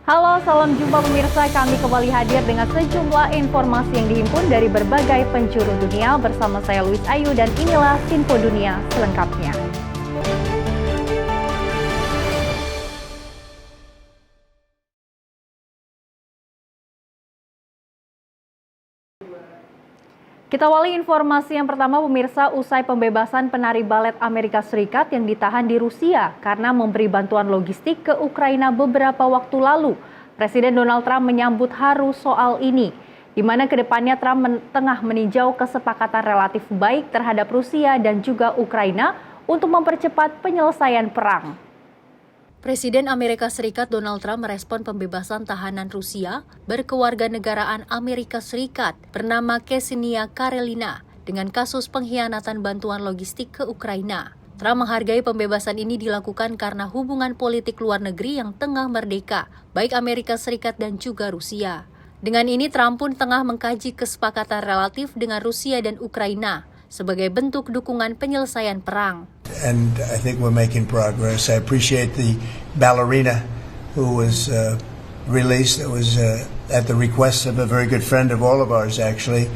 Halo, salam jumpa pemirsa. Kami kembali hadir dengan sejumlah informasi yang dihimpun dari berbagai penjuru dunia bersama saya Louis Ayu dan inilah Info Dunia selengkapnya. Kita awali informasi yang pertama pemirsa usai pembebasan penari balet Amerika Serikat yang ditahan di Rusia karena memberi bantuan logistik ke Ukraina beberapa waktu lalu. Presiden Donald Trump menyambut haru soal ini, di mana kedepannya Trump tengah meninjau kesepakatan relatif baik terhadap Rusia dan juga Ukraina untuk mempercepat penyelesaian perang. Presiden Amerika Serikat Donald Trump merespon pembebasan tahanan Rusia berkewarganegaraan Amerika Serikat bernama Ksenia Karelina dengan kasus pengkhianatan bantuan logistik ke Ukraina. Trump menghargai pembebasan ini dilakukan karena hubungan politik luar negeri yang tengah merdeka, baik Amerika Serikat dan juga Rusia. Dengan ini Trump pun tengah mengkaji kesepakatan relatif dengan Rusia dan Ukraina sebagai bentuk dukungan penyelesaian perang. And I think we're making progress. I appreciate the ballerina who was released. It was at the request of a very good friend of all of ours, actually.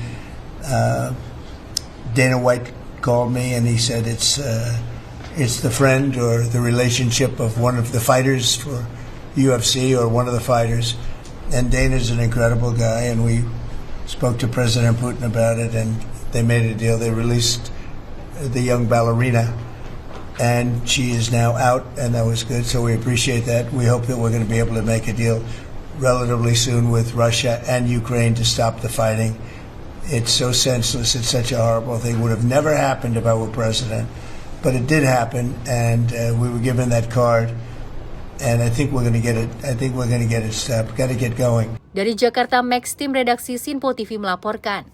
Dana White called me and he said it's the friend or the relationship of one of the fighters for UFC or one of the fighters. And Dana's an incredible guy, and we spoke to President Putin about it, and they made a deal. They released the young ballerina, and she is now out, and that was good. So we appreciate that. We hope that we're going to be able to make a deal relatively soon with Russia and Ukraine to stop the fighting. It's so senseless. It's such a horrible thing. It would have never happened if I were president, but it did happen, and we were given that card. And I think we're going to get it. I think we're going to get it stopped. Got to get going. Dari Jakarta, Max tim redaksi Sinpo TV melaporkan.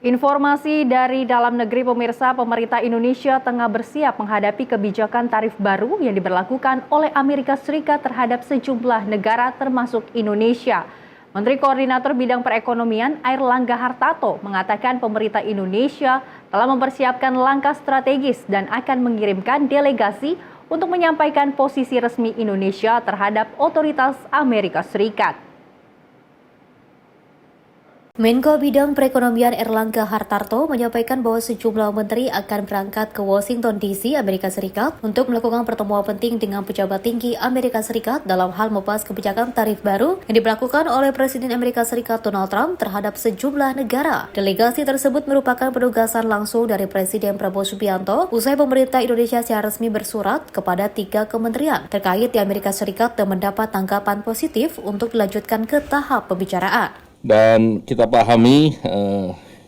Informasi dari dalam negeri pemirsa, pemerintah Indonesia tengah bersiap menghadapi kebijakan tarif baru yang diberlakukan oleh Amerika Serikat terhadap sejumlah negara termasuk Indonesia. Menteri Koordinator Bidang Perekonomian Airlangga Hartarto mengatakan pemerintah Indonesia telah mempersiapkan langkah strategis dan akan mengirimkan delegasi untuk menyampaikan posisi resmi Indonesia terhadap otoritas Amerika Serikat. Menko Bidang Perekonomian Airlangga Hartarto menyampaikan bahwa sejumlah menteri akan berangkat ke Washington DC, Amerika Serikat untuk melakukan pertemuan penting dengan pejabat tinggi Amerika Serikat dalam hal membahas kebijakan tarif baru yang diberlakukan oleh Presiden Amerika Serikat Donald Trump terhadap sejumlah negara. Delegasi tersebut merupakan penugasan langsung dari Presiden Prabowo Subianto usai pemerintah Indonesia secara resmi bersurat kepada 3 kementerian terkait di Amerika Serikat dan mendapat tanggapan positif untuk dilanjutkan ke tahap pembicaraan. Dan kita pahami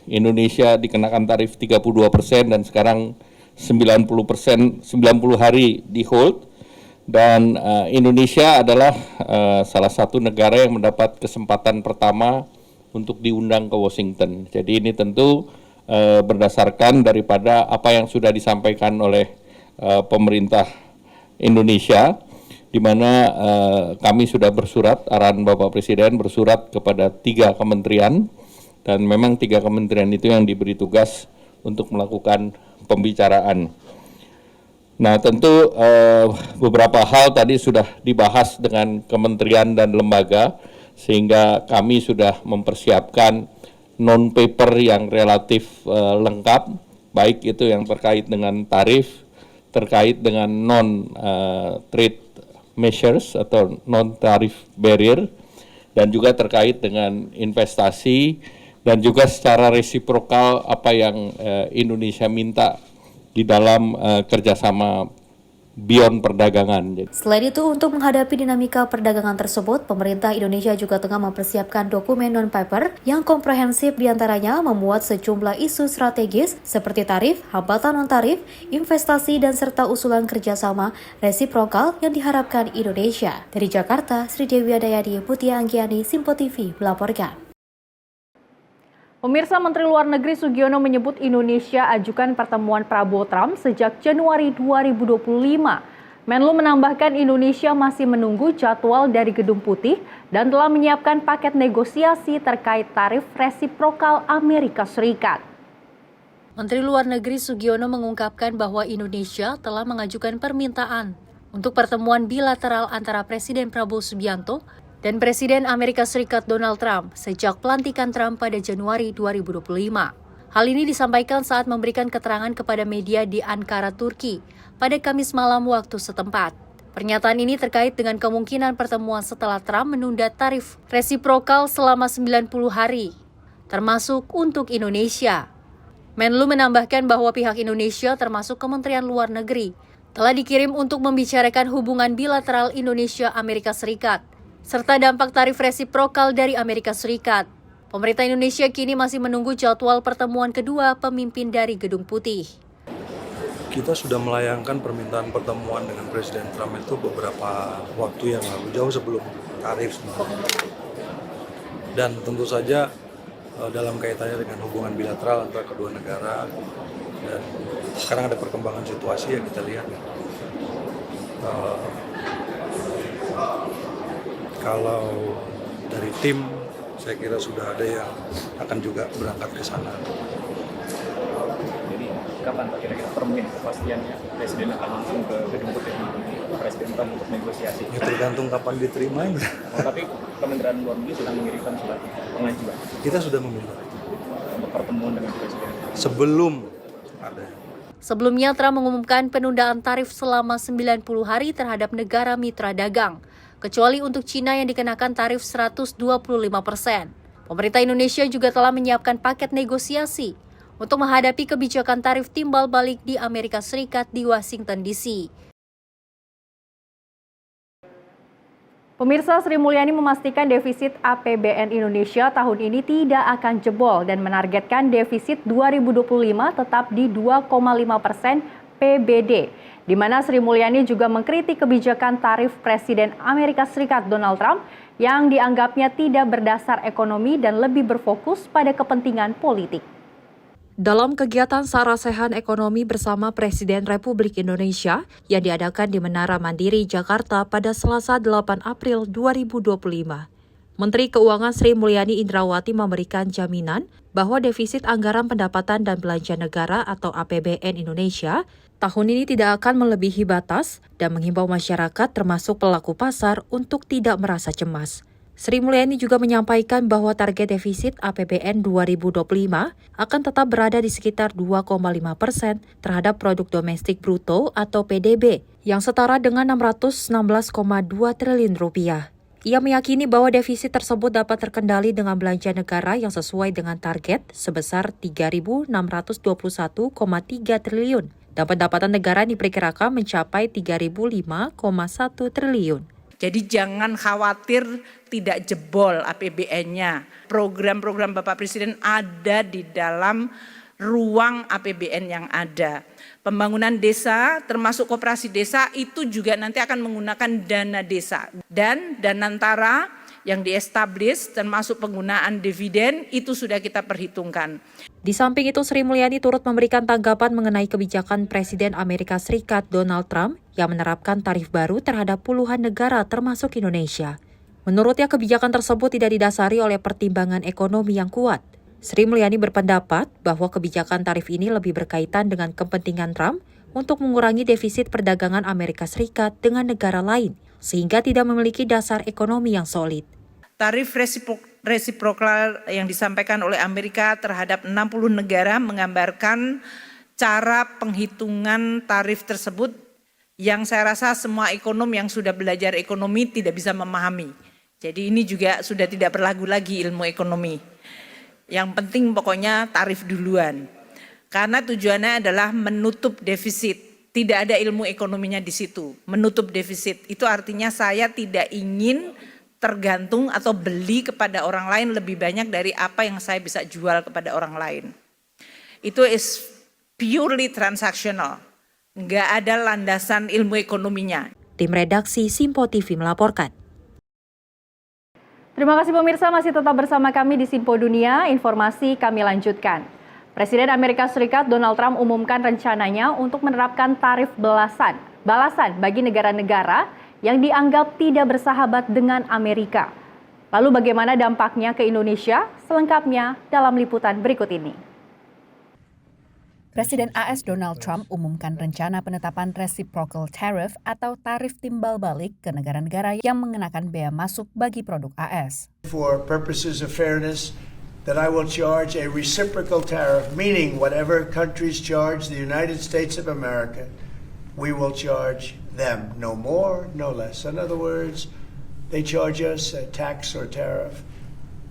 Indonesia dikenakan tarif 32% dan sekarang 90%, 90 hari di hold. Dan Indonesia adalah salah satu negara yang mendapat kesempatan pertama untuk diundang ke Washington. Jadi ini tentu berdasarkan daripada apa yang sudah disampaikan oleh pemerintah Indonesia, di mana kami sudah bersurat, arahan Bapak Presiden bersurat kepada 3 kementerian, dan memang 3 kementerian itu yang diberi tugas untuk melakukan pembicaraan. Nah tentu beberapa hal tadi sudah dibahas dengan kementerian dan lembaga, sehingga kami sudah mempersiapkan non-paper yang relatif lengkap, baik itu yang terkait dengan tarif, terkait dengan non-trade measures atau non-tarif barrier, dan juga terkait dengan investasi dan juga secara resiprokal apa yang Indonesia minta di dalam kerjasama beyond perdagangan. Selain itu, untuk menghadapi dinamika perdagangan tersebut, pemerintah Indonesia juga tengah mempersiapkan dokumen non-paper yang komprehensif, diantaranya memuat sejumlah isu strategis seperti tarif, hambatan non-tarif, investasi, dan serta usulan kerjasama resiprokal yang diharapkan Indonesia. Dari Jakarta, Sri Dewi Adayadi, Mutia Anggiani, Sinpo TV melaporkan. Pemirsa, Menteri Luar Negeri Sugiono menyebut Indonesia ajukan pertemuan Prabowo Trump sejak Januari 2025. Menlu menambahkan Indonesia masih menunggu jadwal dari Gedung Putih dan telah menyiapkan paket negosiasi terkait tarif resiprokal Amerika Serikat. Menteri Luar Negeri Sugiono mengungkapkan bahwa Indonesia telah mengajukan permintaan untuk pertemuan bilateral antara Presiden Prabowo Subianto dan Presiden Amerika Serikat Donald Trump sejak pelantikan Trump pada Januari 2025. Hal ini disampaikan saat memberikan keterangan kepada media di Ankara, Turki pada Kamis malam waktu setempat. Pernyataan ini terkait dengan kemungkinan pertemuan setelah Trump menunda tarif resiprokal selama 90 hari, termasuk untuk Indonesia. Menlu menambahkan bahwa pihak Indonesia termasuk Kementerian Luar Negeri telah dikirim untuk membicarakan hubungan bilateral Indonesia-Amerika Serikat, serta dampak tarif resiprokal dari Amerika Serikat. Pemerintah Indonesia kini masih menunggu jadwal pertemuan kedua pemimpin dari Gedung Putih. Kita sudah melayangkan permintaan pertemuan dengan Presiden Trump itu beberapa waktu yang lalu, jauh sebelum tarif sebenarnya. Dan tentu saja dalam kaitannya dengan hubungan bilateral antara kedua negara, dan sekarang ada perkembangan situasi yang kita lihat. Kalau dari tim, saya kira sudah ada yang akan juga berangkat ke sana. Jadi kapan Pak kira-kira permen kepastiannya Presiden akan langsung ke Gedung Putih Presiden Trump untuk negosiasi? Ya tergantung kapan diterimanya. Tapi Kementerian Luar Negeri sudah mengirimkan surat pengajuan Kita sudah meminta untuk pertemuan dengan Presiden. sebelum ada. Sebelumnya, Trump mengumumkan penundaan tarif selama 90 hari terhadap negara mitra dagang, kecuali untuk Cina yang dikenakan tarif 125%. Pemerintah Indonesia juga telah menyiapkan paket negosiasi untuk menghadapi kebijakan tarif timbal balik di Amerika Serikat di Washington DC. Pemirsa, Sri Mulyani memastikan defisit APBN Indonesia tahun ini tidak akan jebol dan menargetkan defisit 2025 tetap di 2,5% PBD. Di mana Sri Mulyani juga mengkritik kebijakan tarif Presiden Amerika Serikat Donald Trump yang dianggapnya tidak berdasar ekonomi dan lebih berfokus pada kepentingan politik. Dalam kegiatan sarasehan ekonomi bersama Presiden Republik Indonesia yang diadakan di Menara Mandiri, Jakarta pada Selasa 8 April 2025, Menteri Keuangan Sri Mulyani Indrawati memberikan jaminan bahwa defisit anggaran pendapatan dan belanja negara atau APBN Indonesia tahun ini tidak akan melebihi batas dan menghimbau masyarakat termasuk pelaku pasar untuk tidak merasa cemas. Sri Mulyani juga menyampaikan bahwa target defisit APBN 2025 akan tetap berada di sekitar 2,5% terhadap produk domestik bruto atau PDB yang setara dengan 616,2 triliun rupiah. Ia meyakini bahwa defisit tersebut dapat terkendali dengan belanja negara yang sesuai dengan target sebesar 3.621,3 triliun dan pendapatan negara diperkirakan mencapai 3.005,1 triliun. Jadi jangan khawatir tidak jebol APBN-nya. Program-program Bapak Presiden ada di dalam ruang APBN yang ada. Pembangunan desa termasuk koperasi desa itu juga nanti akan menggunakan dana desa. Dan Danantara yang di-establish termasuk penggunaan dividen itu sudah kita perhitungkan. Di samping itu, Sri Mulyani turut memberikan tanggapan mengenai kebijakan Presiden Amerika Serikat Donald Trump yang menerapkan tarif baru terhadap puluhan negara termasuk Indonesia. Menurutnya, kebijakan tersebut tidak didasari oleh pertimbangan ekonomi yang kuat. Sri Mulyani berpendapat bahwa kebijakan tarif ini lebih berkaitan dengan kepentingan Trump untuk mengurangi defisit perdagangan Amerika Serikat dengan negara lain, sehingga tidak memiliki dasar ekonomi yang solid. Tarif resiprokal yang disampaikan oleh Amerika terhadap 60 negara menggambarkan cara penghitungan tarif tersebut yang saya rasa semua ekonom yang sudah belajar ekonomi tidak bisa memahami. Jadi ini juga sudah tidak berlaku lagi ilmu ekonomi. Yang penting pokoknya tarif duluan. Karena tujuannya adalah menutup defisit. Tidak ada ilmu ekonominya di situ. Menutup defisit itu artinya saya tidak ingin tergantung atau beli kepada orang lain lebih banyak dari apa yang saya bisa jual kepada orang lain. Itu is purely transactional. Nggak ada landasan ilmu ekonominya. Tim redaksi Simpo TV melaporkan. Terima kasih pemirsa, masih tetap bersama kami di Simpo Dunia. Informasi kami lanjutkan. Presiden Amerika Serikat Donald Trump umumkan rencananya untuk menerapkan tarif balasan bagi negara-negara yang dianggap tidak bersahabat dengan Amerika. Lalu bagaimana dampaknya ke Indonesia? Selengkapnya dalam liputan berikut ini. Presiden AS Donald Trump umumkan rencana penetapan reciprocal tariff atau tarif timbal balik ke negara-negara yang mengenakan bea masuk bagi produk AS. For purposes of fairness, that I will charge a reciprocal tariff, meaning whatever countries charge the United States of America, we will charge them, no more, no less. In other words, they charge us a tax or tariff,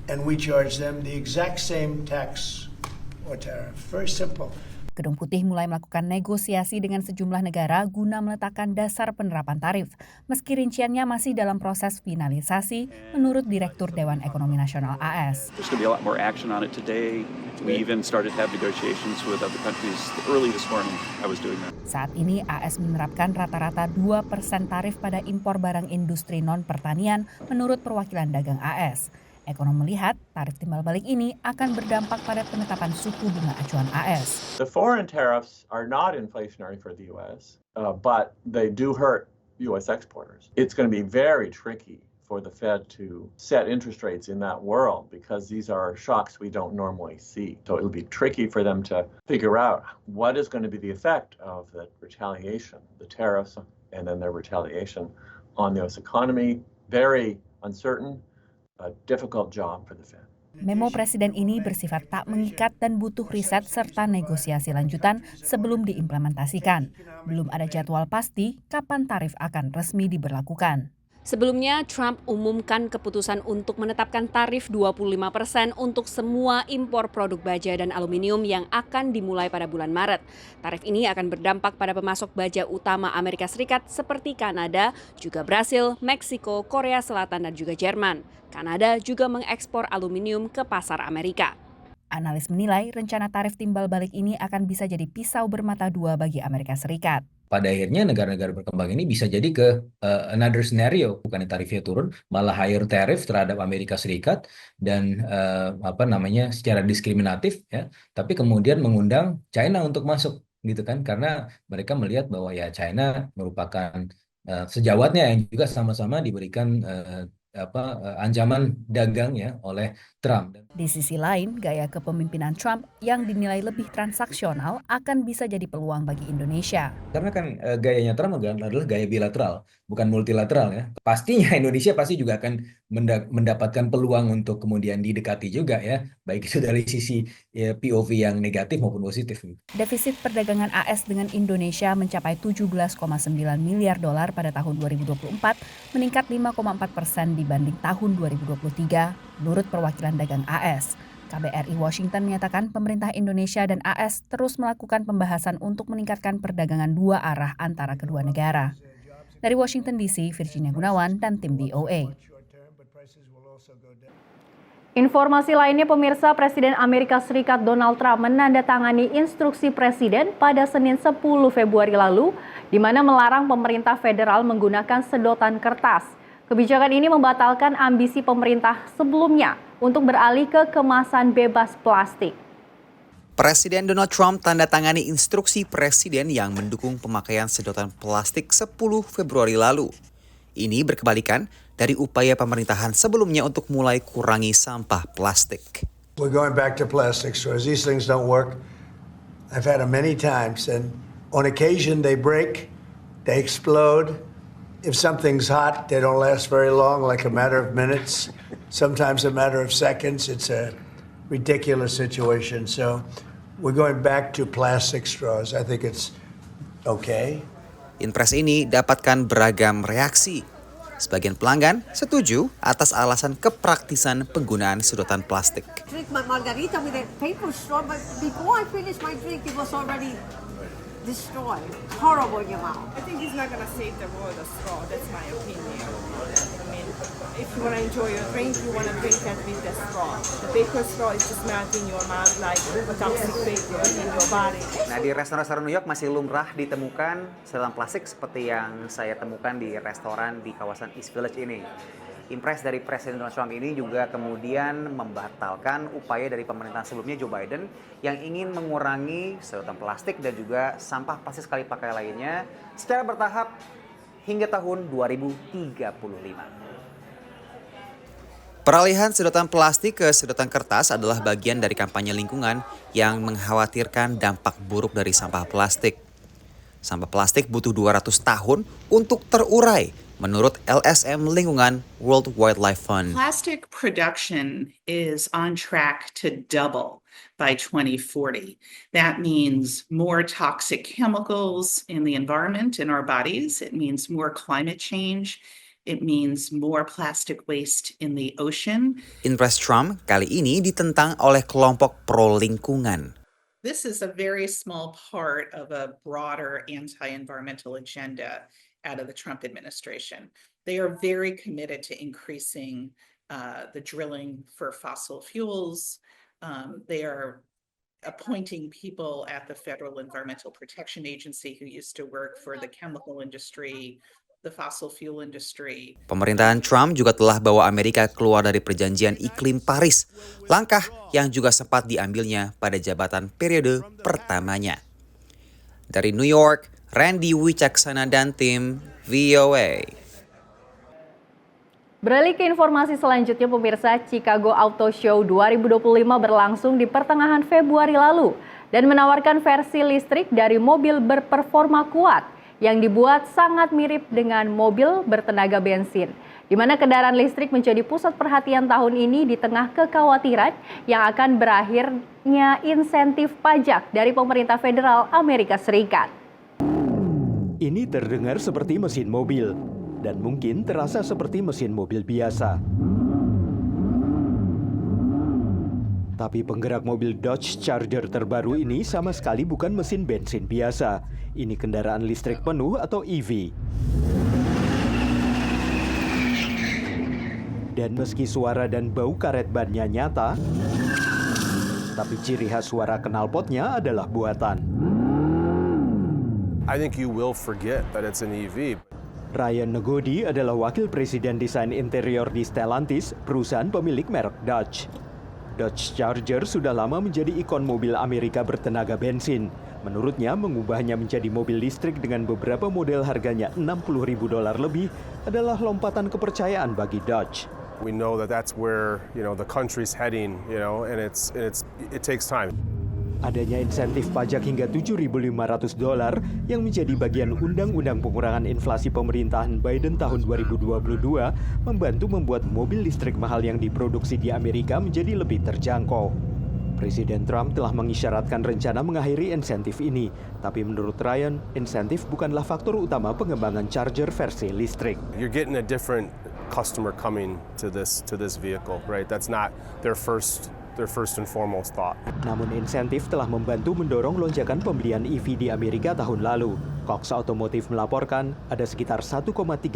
and we charge them the exact same tax or tariff. Very simple. Gedung Putih mulai melakukan negosiasi dengan sejumlah negara guna meletakkan dasar penerapan tarif, meski rinciannya masih dalam proses finalisasi, menurut Direktur Dewan Ekonomi Nasional AS. There's going to be a lot more action on it today. We even started to have negotiations with other countries early this morning. I was doing that. Saat ini AS menerapkan rata-rata 2% tarif pada impor barang industri non-pertanian menurut perwakilan dagang AS. Ekonom melihat tarif timbal balik ini akan berdampak pada penetapan suku bunga acuan AS. The foreign tariffs are not inflationary for the U.S., but they do hurt U.S. exporters. It's going to be very tricky for the Fed to set interest rates in that world because these are shocks we don't normally see. So it'll be tricky for them to figure out what is going to be the effect of the retaliation, the tariffs, and then their retaliation on the U.S. economy. Very uncertain. A difficult job for the Fed. Memo Presiden ini bersifat tak mengikat dan butuh riset serta negosiasi lanjutan sebelum diimplementasikan. Belum ada jadwal pasti kapan tarif akan resmi diberlakukan. Sebelumnya, Trump umumkan keputusan untuk menetapkan tarif 25% untuk semua impor produk baja dan aluminium yang akan dimulai pada bulan Maret. Tarif ini akan berdampak pada pemasok baja utama Amerika Serikat seperti Kanada, juga Brasil, Meksiko, Korea Selatan, dan juga Jerman. Kanada juga mengekspor aluminium ke pasar Amerika. Analis menilai rencana tarif timbal balik ini akan bisa jadi pisau bermata dua bagi Amerika Serikat. Pada akhirnya negara-negara berkembang ini bisa jadi ke another scenario, bukan tarifnya turun, malah higher tariff terhadap Amerika Serikat dan secara diskriminatif ya, tapi kemudian mengundang China untuk masuk gitu kan, karena mereka melihat bahwa ya China merupakan sejawatnya yang juga sama-sama diberikan ancaman dagang ya oleh Trump. Di sisi lain, gaya kepemimpinan Trump yang dinilai lebih transaksional akan bisa jadi peluang bagi Indonesia. Karena kan gayanya Trump adalah gaya bilateral, bukan multilateral ya. Pastinya Indonesia pasti juga akan mendapatkan peluang untuk kemudian didekati juga ya, baik itu dari sisi POV yang negatif maupun positif. Defisit perdagangan AS dengan Indonesia mencapai 17,9 miliar dolar pada tahun 2024, meningkat 5,4% dibanding tahun 2023, menurut perwakilan dagang AS. KBRI Washington menyatakan pemerintah Indonesia dan AS terus melakukan pembahasan untuk meningkatkan perdagangan dua arah antara kedua negara. Dari Washington DC, Virginia Gunawan dan tim VOA. Informasi lainnya, pemirsa, Presiden Amerika Serikat Donald Trump menandatangani instruksi Presiden pada Senin 10 Februari lalu, di mana melarang pemerintah federal menggunakan sedotan kertas. Kebijakan ini membatalkan ambisi pemerintah sebelumnya untuk beralih ke kemasan bebas plastik. Presiden Donald Trump tanda tangani instruksi Presiden yang mendukung pemakaian sedotan plastik 10 Februari lalu. Ini berkebalikan dari upaya pemerintahan sebelumnya untuk mulai kurangi sampah plastik. We're going back to plastic straws. These things don't work. I've had them many times, and on occasion they break, they explode. If something's hot, they don't last very long, like a matter of minutes, sometimes a matter of seconds. It's a ridiculous situation. So we're going back to plastic straws. I think it's okay. Impres ini dapatkan beragam reaksi. Sebagian pelanggan setuju atas alasan kepraktisan penggunaan sedotan plastik. Drink my margarita with a paper straw, but before I finish my drink, it was already destroyed. Horrible in your mouth. I think it's not going to save the world, the straw. That's my opinion. I mean, if you want to enjoy your drink, you want to drink that with the straw. The paper straw is just melting your mouth like a toxic vapor in your body. Nah, di restoran-restoran New York masih lumrah ditemukan sedotan plastik seperti yang saya temukan di restoran di kawasan East Village ini. Impres dari Presiden Donald Trump ini juga kemudian membatalkan upaya dari pemerintahan sebelumnya Joe Biden yang ingin mengurangi sedotan plastik dan juga sampah plastik sekali pakai lainnya secara bertahap hingga tahun 2035. Peralihan sedotan plastik ke sedotan kertas adalah bagian dari kampanye lingkungan yang mengkhawatirkan dampak buruk dari sampah plastik. Sampah plastik butuh 200 tahun untuk terurai, menurut LSM Lingkungan World Wildlife Fund. Plastic production is on track to double by 2040. That means more toxic chemicals in the environment, in our bodies. It means more climate change. It means more plastic waste in the ocean. Impres Trump kali ini ditentang oleh kelompok pro lingkungan. This is a very small part of a broader anti-environmental agenda out of the Trump administration. They are very committed to increasing the drilling for fossil fuels. They are appointing people at the Federal Environmental Protection Agency who used to work for the chemical industry, the fossil fuel industry. Pemerintahan Trump juga telah bawa Amerika keluar dari perjanjian iklim Paris, langkah yang juga sempat diambilnya pada jabatan periode pertamanya. Dari New York, Randy Wicaksana dan tim VOA. Beralih ke informasi selanjutnya, pemirsa, Chicago Auto Show 2025 berlangsung di pertengahan Februari lalu dan menawarkan versi listrik dari mobil berperforma kuat yang dibuat sangat mirip dengan mobil bertenaga bensin, di mana kendaraan listrik menjadi pusat perhatian tahun ini di tengah kekhawatiran yang akan berakhirnya insentif pajak dari pemerintah federal Amerika Serikat. Ini terdengar seperti mesin mobil, dan mungkin terasa seperti mesin mobil biasa. Tapi penggerak mobil Dodge Charger terbaru ini sama sekali bukan mesin bensin biasa. Ini kendaraan listrik penuh atau EV. Dan meski suara dan bau karet bannya nyata, tapi ciri khas suara knalpotnya adalah buatan. I think you will forget that it's an EV. Ryan Negodi adalah wakil presiden desain interior di Stellantis, perusahaan pemilik merek Dodge. Dodge Charger sudah lama menjadi ikon mobil Amerika bertenaga bensin. Menurutnya, mengubahnya menjadi mobil listrik dengan beberapa model harganya $60.000 lebih adalah lompatan kepercayaan bagi Dodge. We know that that's where, the country's heading, and it takes time. Adanya insentif pajak hingga $7.500 yang menjadi bagian Undang-Undang Pengurangan Inflasi Pemerintahan Biden tahun 2022 membantu membuat mobil listrik mahal yang diproduksi di Amerika menjadi lebih terjangkau. Presiden Trump telah mengisyaratkan rencana mengakhiri insentif ini, tapi menurut Ryan, insentif bukanlah faktor utama pengembangan Charger versi listrik. You're getting a different customer coming to this vehicle, right? That's not their first and foremost thought. Namun insentif telah membantu mendorong lonjakan pembelian EV di Amerika tahun lalu. Cox Automotive melaporkan ada sekitar 1,3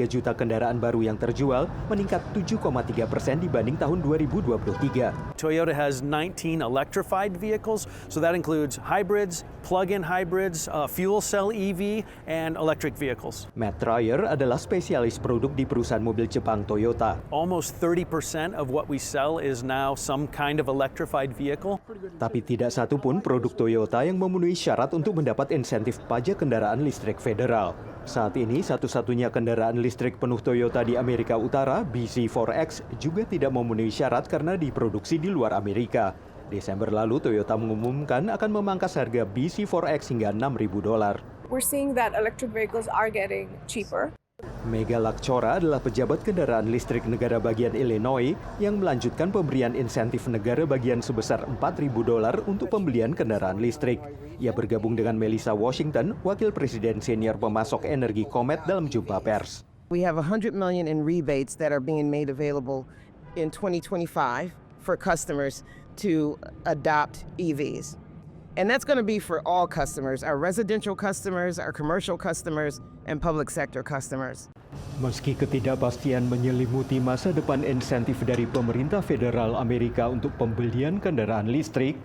juta kendaraan baru yang terjual, meningkat 7,3% dibanding tahun 2023. Toyota has 19 electrified vehicles, so that includes hybrids, plug-in hybrids, fuel cell EV, and electric vehicles. Matt Troyer adalah spesialis produk di perusahaan mobil Jepang Toyota. Almost 30% of what we sell is now some kind of electrified vehicle. Tapi tidak satu pun produk Toyota yang memenuhi syarat untuk mendapat insentif pajak kendaraan listrik federal. Saat ini satu-satunya kendaraan listrik penuh Toyota di Amerika Utara, BZ4X, juga tidak memenuhi syarat karena diproduksi di luar Amerika. Desember lalu Toyota mengumumkan akan memangkas harga BZ4X hingga $6.000. We're seeing that electric vehicles are getting cheaper. Mega Lakchora adalah pejabat kendaraan listrik negara bagian Illinois yang melanjutkan pemberian insentif negara bagian sebesar $4.000 untuk pembelian kendaraan listrik. Ia bergabung dengan Melissa Washington, wakil presiden senior pemasok energi Comet dalam jumpa pers. We have $100 million in rebates that are being made available in 2025 for customers to adopt EVs. And that's going to be for all customers, our residential customers, our commercial customers, and public sector customers. Meski ketidakpastian menyelimuti masa depan insentif dari pemerintah federal Amerika untuk pembelian kendaraan listrik,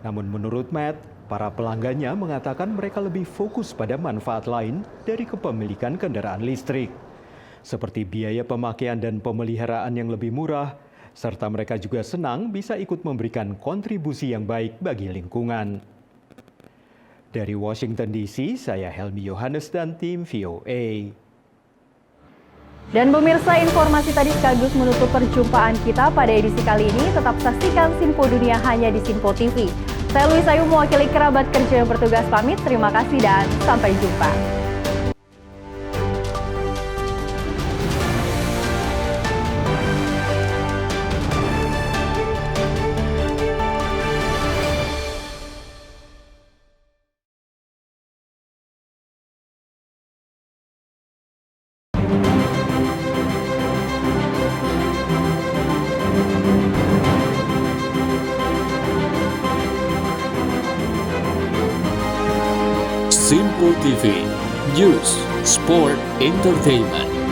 namun menurut Matt, para pelanggannya mengatakan mereka lebih fokus pada manfaat lain dari kepemilikan kendaraan listrik, seperti biaya pemakaian dan pemeliharaan yang lebih murah, serta mereka juga senang bisa ikut memberikan kontribusi yang baik bagi lingkungan. Dari Washington DC, saya Helmi Yohanes dan tim VOA. Dan pemirsa, informasi tadi sekaligus menutup perjumpaan kita pada edisi kali ini. Tetap saksikan Simpo Dunia hanya di Simpo TV. Saya Luisa Ayu mewakili kerabat kerja yang bertugas pamit. Terima kasih dan sampai jumpa. Simpo TV, News, Sport, Entertainment.